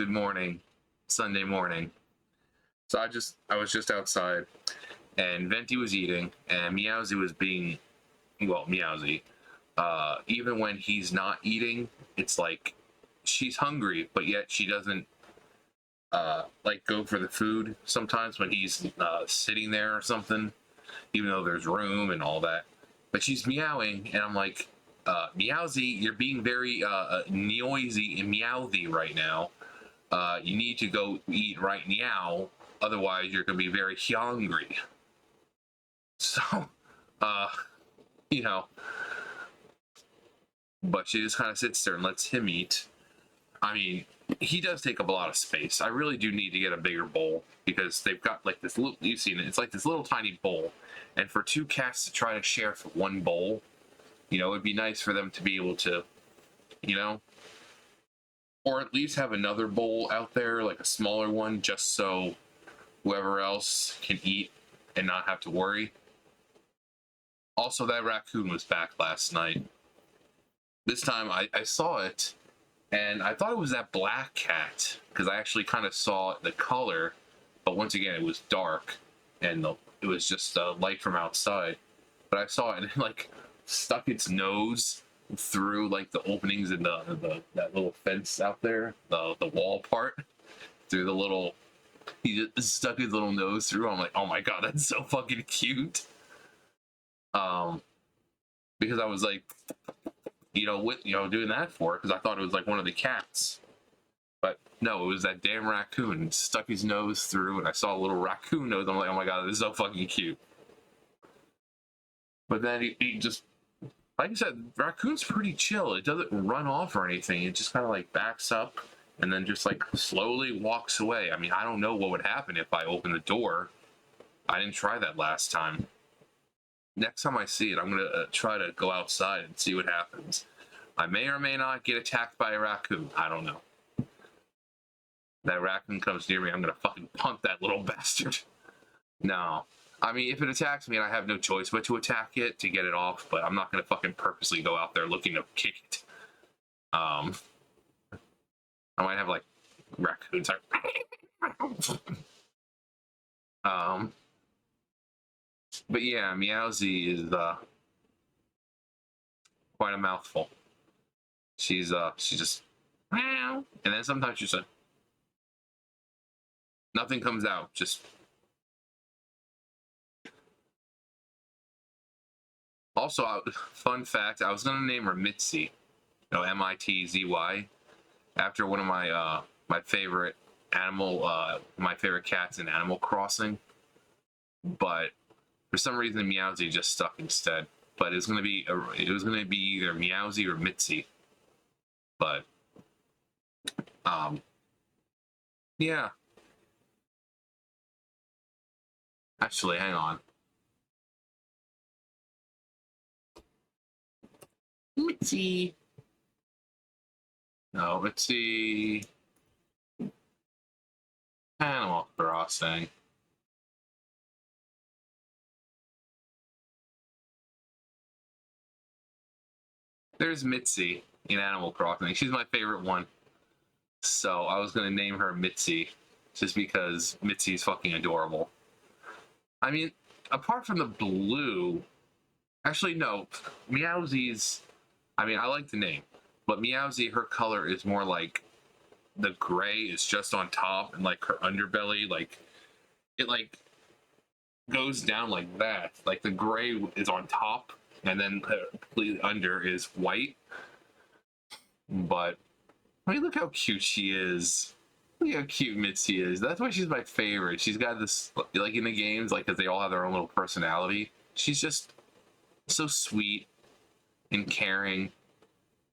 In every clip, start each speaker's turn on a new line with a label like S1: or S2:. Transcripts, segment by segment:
S1: good morning, Sunday morning. So I was just outside, and Venti was eating, and Meowsy was being, well, Meowsy. Even when he's not eating, it's like she's hungry, but yet she doesn't like go for the food sometimes when he's sitting there or something, even though there's room and all that. But she's meowing, and I'm like, Meowsy, you're being very noisy and meowthy right now. You need to go eat right now, otherwise you're gonna be very hungry. So, uh, you know, but she just kind of sits there and lets him eat. I mean, he does take up a lot of space. I really do need to get a bigger bowl because they've got like this little, you've seen it, it's like this little tiny bowl. And for two cats to try to share for one bowl, it'd be nice for them to be able to, you know, or at least have another bowl out there, like a smaller one, just so whoever else can eat and not have to worry. Also, that raccoon was back last night. This time I saw it, and I thought it was that black cat because I actually kind of saw the color, but once again it was dark, and it was just light from outside. But I saw it and it like stuck its nose through like the openings in the that little fence out there, the wall part, through the little. He just stuck his little nose through. I'm like, oh my god, that's so fucking cute. Because I was like, doing that for it because I thought it was like one of the cats. But no, it was that damn raccoon. Stuck his nose through, and I saw a little raccoon nose. I'm like, oh my god, this is so fucking cute. But then he just, like I said, raccoon's pretty chill. It doesn't run off or anything. It just kind of like backs up and then just like slowly walks away. I mean, I don't know what would happen if I open the door. I didn't try that last time. Next time I see it, I'm going to try to go outside and see what happens. I may or may not get attacked by a raccoon. I don't know. That raccoon comes near me, I'm going to fucking punt that little bastard. No. I mean, if it attacks me, I have no choice but to attack it to get it off, but I'm not going to fucking purposely go out there looking to kick it. I might have, like, raccoons. But yeah, Meowsy is quite a mouthful. She just meow, and then sometimes she said nothing comes out. Just also, fun fact: I was gonna name her Mitzi, Mitzy, after one of my favorite my favorite cats in Animal Crossing, but for some reason Meowsy just stuck instead. But it was gonna be either Meowsy or Mitzi. But yeah. Actually, hang on. Mitzi. No, Mitzi. Animal Crossing. There's Mitzi in Animal Crossing. She's my favorite one. So I was gonna name her Mitzi, just because Mitzi's fucking adorable. I mean, apart from the blue, actually no, Meowsy's. I mean, I like the name, but Meowsy, her color is more like the gray is just on top, and like her underbelly, like it like goes down like that. Like the gray is on top, and then completely under is white. But I mean, look how cute she is. Look how cute Mitzi is. That's why she's my favorite. She's got this, like in the games, like because they all have their own little personality. She's just so sweet and caring.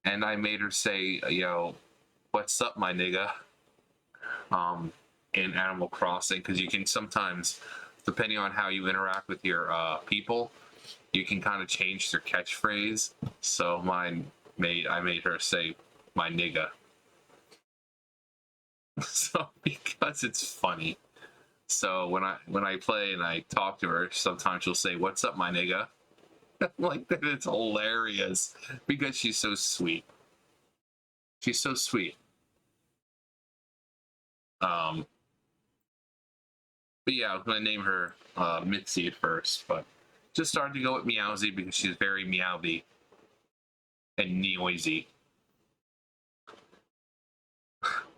S1: And I made her say, what's up, my nigga? In Animal Crossing, because you can sometimes, depending on how you interact with your people, you can kind of change their catchphrase. So I made her say, my nigga. So because it's funny. So when I play and I talk to her, sometimes she'll say, "What's up, my nigga?" Like that, it's hilarious because she's so sweet. She's so sweet. But yeah, I was gonna name her Mitzi at first, but just started to go with Meowsy because she's very meowy and noisy.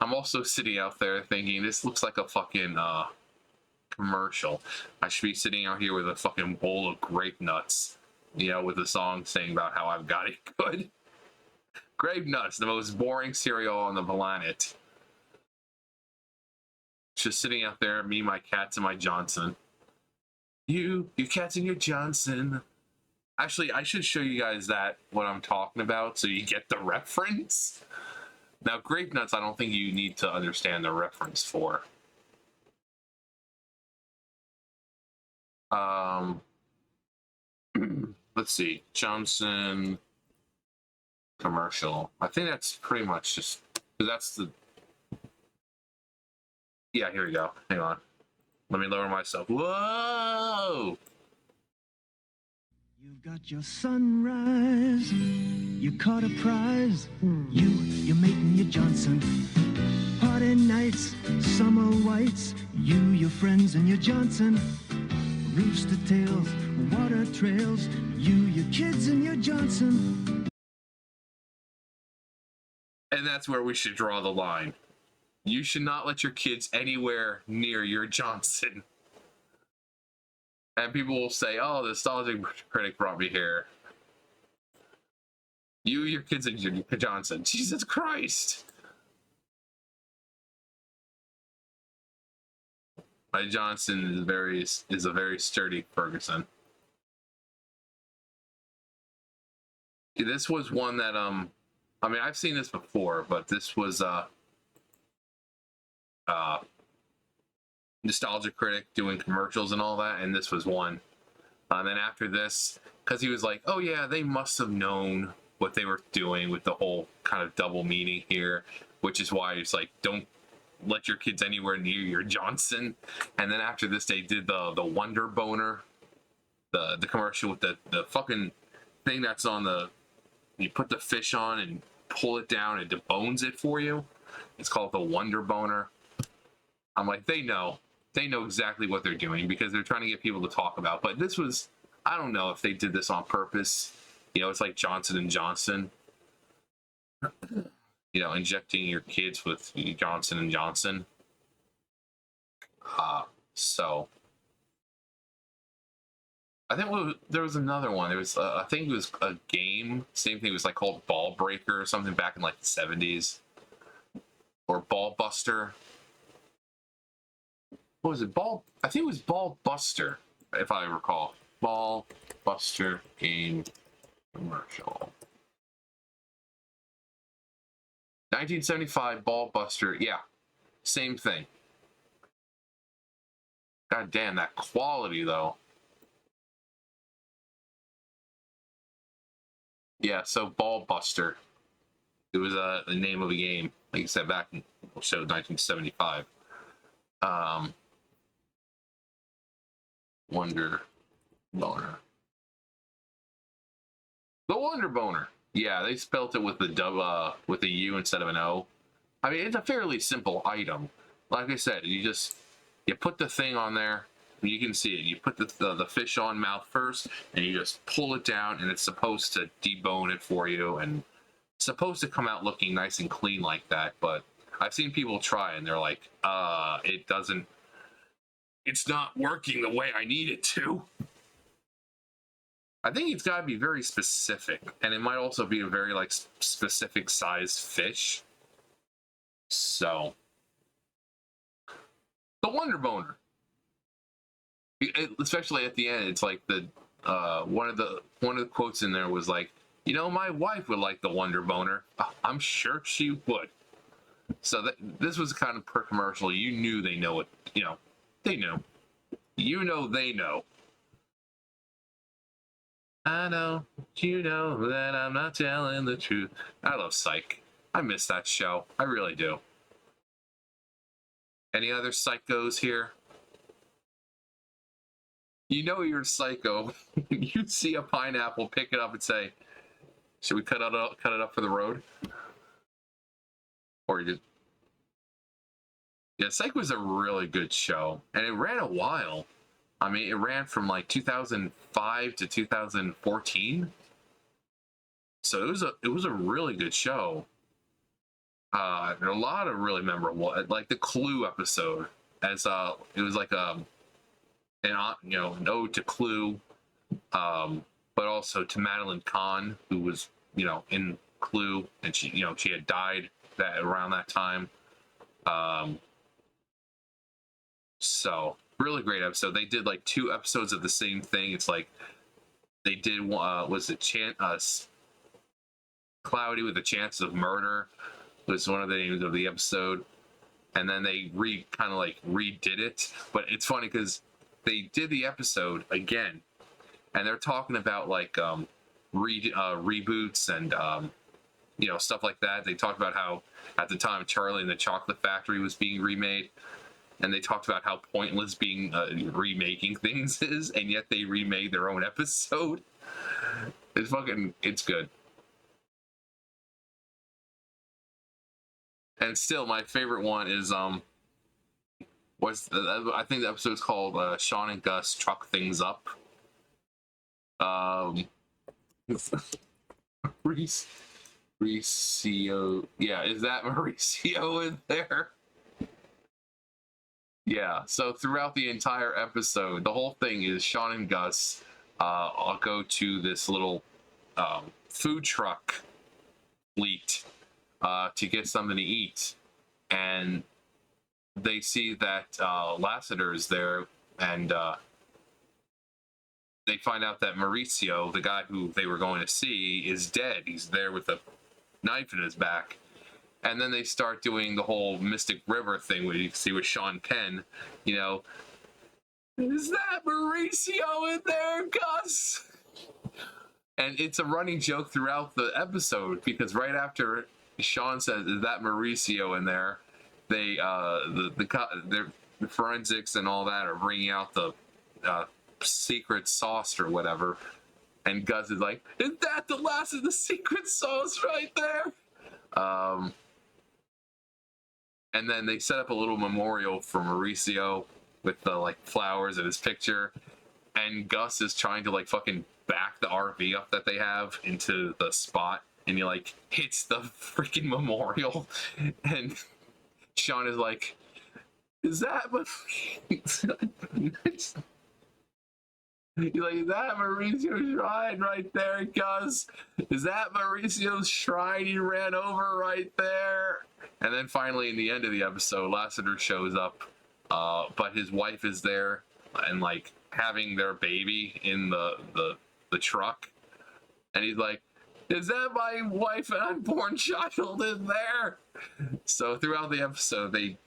S1: I'm also sitting out there thinking this looks like a fucking commercial. I should be sitting out here with a fucking bowl of grape nuts, you know, with a song saying about how I've got it good. Grape nuts, the most boring cereal on the planet. Just sitting out there, me, my cats, and my Johnson. Your cats and your Johnson. Actually, I should show you guys that, what I'm talking about, so you get the reference. Now, grape nuts, I don't think you need to understand the reference for. Let's see, Johnson commercial. I think that's pretty much just, that's the, yeah, here we go. Hang on. Let me lower myself. Whoa!
S2: You've got your sunrise, you caught a prize, you're making your Johnson. Party nights, summer whites, your friends and your Johnson. Rooster tails, water trails, your kids and your Johnson.
S1: And that's where we should draw the line. You should not let your kids anywhere near your Johnson. And people will say, oh, the nostalgic critic brought me here. Your kids, and your Johnson. Jesus Christ. My Johnson is a very sturdy Ferguson. This was one that, I mean, I've seen this before, but this was, nostalgia critic doing commercials and all that, and this was one. And then after this, because he was like, oh yeah, they must have known what they were doing with the whole kind of double meaning here, which is why it's like, don't let your kids anywhere near your Johnson. And then after this, they did the Wonder Boner, the commercial with the fucking thing that's on the, you put the fish on and pull it down and debones it for you. It's called the Wonder Boner. I'm like, they know exactly what they're doing because they're trying to get people to talk about. But this was, I don't know if they did this on purpose. You know, it's like Johnson and Johnson. You know, injecting your kids with Johnson and Johnson. So I think there was another one. There was, I think it was a game. Same thing. It was like called Ball Breaker or something back in like the 70s, or Ball Buster. What was it? I think it was Ball Buster, if I recall. Ball Buster game commercial. 1975 Ball Buster. Yeah, same thing. God damn, that quality though. Yeah, so Ball Buster. It was the name of a game, like you said, back in 1975. Wonder Boner. The Wonder Boner. Yeah, they spelt it with with a U instead of an O. I mean, it's a fairly simple item. Like I said, you put the thing on there. You can see it. You put the fish on mouth first, and you just pull it down, and it's supposed to debone it for you, and it's supposed to come out looking nice and clean like that. But I've seen people try, and they're like, it doesn't. It's not working the way I need it to. I think it's got to be very specific, and it might also be a very like specific sized fish. So, the Wonder Boner, especially at the end, it's like the one of the quotes in there was like, you know, my wife would like the Wonder Boner. I'm sure she would. So this was kind of per commercial. You knew they know it. You know, they knew. You know they know. I know, you know that I'm not telling the truth. I love Psych. I miss that show. I really do. Any other psychos here? You know you're a psycho. You see a pineapple, pick it up and say, should we cut it up for the road? Or you just... Yeah, Psych was a really good show, and it ran a while. I mean, it ran from like 2005 to 2014, so it was a really good show. And a lot of really memorable, like the Clue episode, as it was like an ode to Clue, but also to Madeline Kahn, who was in Clue, and she had died that around that time. So really great episode. They did like 2 episodes of the same thing. It's like they did was it Cloudy with a Chance of Murder was one of the names of the episode, and then they kind of like redid it. But it's funny because they did the episode again, and they're talking about like reboots and stuff like that. They talked about how at the time Charlie and the Chocolate Factory was being remade, and they talked about how pointless being remaking things is, and yet they remade their own episode. It's good. And still, my favorite one is I think the episode's called Sean and Gus Truck Things Up. Mauricio, yeah, is that Mauricio in there? Yeah, so throughout the entire episode, the whole thing is Sean and Gus I'll go to this little food truck fleet to get something to eat, and they see that Lassiter is there, and they find out that Mauricio, the guy who they were going to see, is dead. He's there with a knife in his back. And then they start doing the whole Mystic River thing where you see with Sean Penn, is that Mauricio in there, Gus? And it's a running joke throughout the episode, because right after Sean says, is that Mauricio in there, they the forensics and all that are bringing out the secret sauce or whatever, and Gus is like, is that the last of the secret sauce right there? And then they set up a little memorial for Mauricio with the like flowers and his picture, and Gus is trying to like fucking back the RV up that they have into the spot, and he like hits the freaking memorial, and Sean is like, is that he's like, is that Mauricio's shrine right there, Gus? Is that Mauricio's shrine he ran over right there? And then finally, in the end of the episode, Lassiter shows up, but his wife is there and like having their baby in the truck, and he's like, is that my wife and unborn child in there? So throughout the episode, they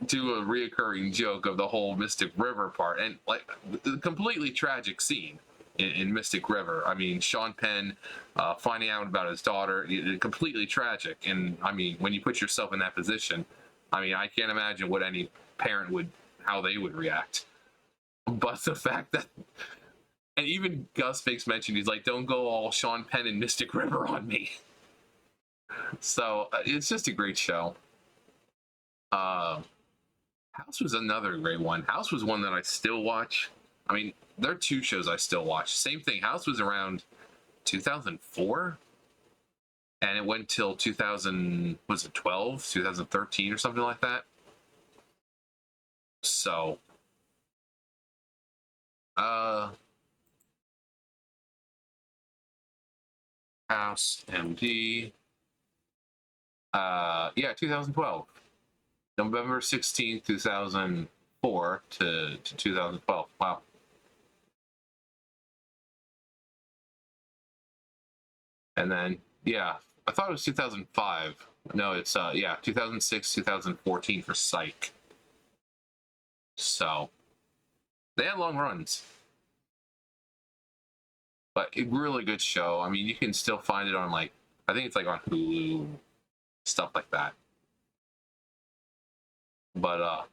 S1: do a reoccurring joke of the whole Mystic River part, and like the completely tragic scene in Mystic River. I mean, Sean Penn finding out about his daughter, completely tragic. And I mean, when you put yourself in that position, I mean, I can't imagine what any parent how they would react. But the fact that, and even Gus makes mention, he's like, don't go all Sean Penn and Mystic River on me. So it's just a great show. House was another great one. House was one that I still watch. I mean, there are 2 shows I still watch. Same thing. House was around 2004, and it went till 2012, 2013, or something like that. So, House MD. Yeah, 2012. November 16th, 2004 to 2012. Wow. And then, yeah, I thought it was 2005. No, it's 2006, 2014 for Psych. So they had long runs, but a really good show. I mean, you can still find it on I think it's like on Hulu, stuff like that. But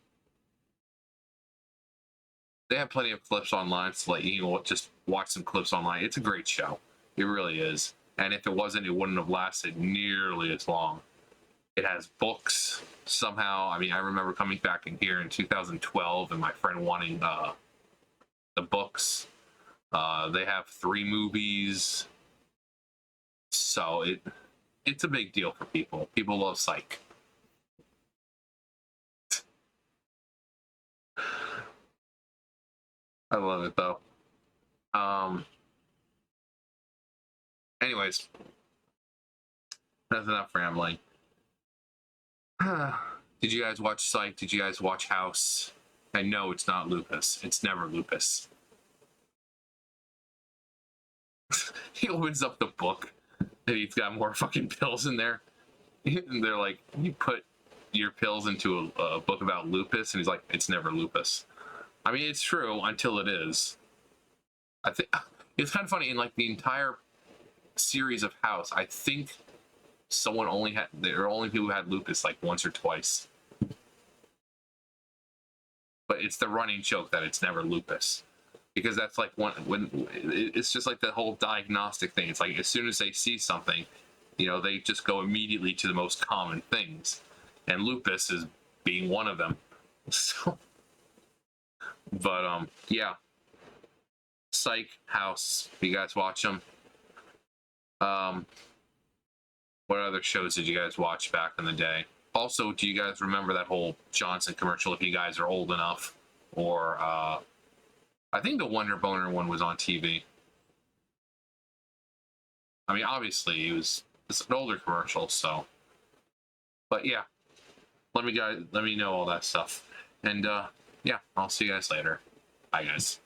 S1: they have plenty of clips online, so you can just watch some clips online. It's a great show. It really is. And if it wasn't, it wouldn't have lasted nearly as long. It has books somehow, I mean, I remember coming back in here in 2012 and my friend wanting the books. They have 3 movies, so it's a big deal for people. People love Psych. I love it though. Anyways, that's enough rambling. Did you guys watch Psych? Did you guys watch House? I know it's not lupus. It's never lupus. He opens up the book and he's got more fucking pills in there. And they're like, you put your pills into a book about lupus, and he's like, it's never lupus. I mean, it's true until it is. I think it's kind of funny in like the entire series of House. I think there are only people who had lupus like once or twice. But it's the running joke that it's never lupus, because that's like when it's just like the whole diagnostic thing. It's like as soon as they see something, you know, they just go immediately to the most common things, and lupus is being one of them. So, but yeah, Psych, House. You guys watch them? What other shows did you guys watch back in the day? Also, do you guys remember that whole Johnson commercial? If you guys are old enough, or I think the Wonder Boner one was on TV. I mean, obviously it's an older commercial, so. But yeah, let me know all that stuff, and yeah, I'll see you guys later. Bye, guys.